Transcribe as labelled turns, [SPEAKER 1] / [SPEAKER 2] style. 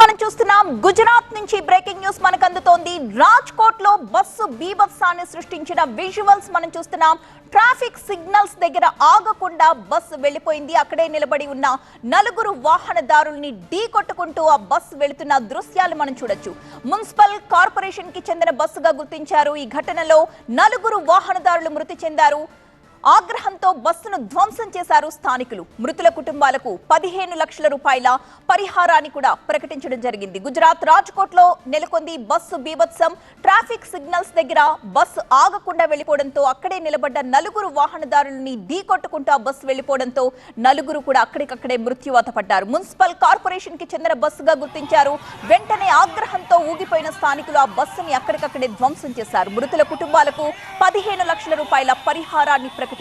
[SPEAKER 1] మనం చూస్తున్నాం గుజరాత్ నుంచి బ్రేకింగ్ న్యూస్ మనకు అందుతోంది. రాజ్కోట్ లో బస్సు బీభత్సాన్ని సృష్టించిన విజువల్స్ మనం చూస్తున్నాం. ట్రాఫిక్ సిగ్నల్స్ దగ్గర ఆగకుండా బస్సు వెళ్లిపోయింది. అక్కడే నిలబడి ఉన్న నలుగురు వాహనదారుల్ని ఢీకొట్టుకుంటూ ఆ బస్సు వెళుతున్న దృశ్యాలు మనం చూడొచ్చు. మున్సిపల్ కార్పొరేషన్ కి చెందిన బస్సుగా గుర్తించారు. ఈ ఘటనలో నలుగురు వాహనదారులు మృతి చెందారు. ఆగ్రహంతో బస్సును ధ్వంసం చేశారు స్థానికులు. మృతుల కుటుంబాలకు 15 లక్షల రూపాయల పరిహారాన్ని కూడా ప్రకటించడం జరిగింది. గుజరాత్ రాజ్కోట్ లో నెలకొంది బస్సు బీభత్సం. ట్రాఫిక్ సిగ్నల్స్ దగ్గర బస్సు ఆగకుండా వెళ్లిపోవడంతో అక్కడే నిలబడ్డ నలుగురు వాహనదారులని ఢీకొట్టుకుంటూ ఆ బస్సు వెళ్లిపోవడంతో నలుగురు కూడా అక్కడికక్కడే మృత్యువాత పడ్డారు. మున్సిపల్ కార్పొరేషన్ కి చెందిన బస్సుగా గుర్తించారు. వెంటనే ఆగ్రహంతో ఊగిపోయిన స్థానికులు ఆ బస్సుని అక్కడికక్కడే ధ్వంసం చేశారు. మృతుల కుటుంబాలకు 15 లక్షల రూపాయల పరిహారాన్ని ప్రకటించారు.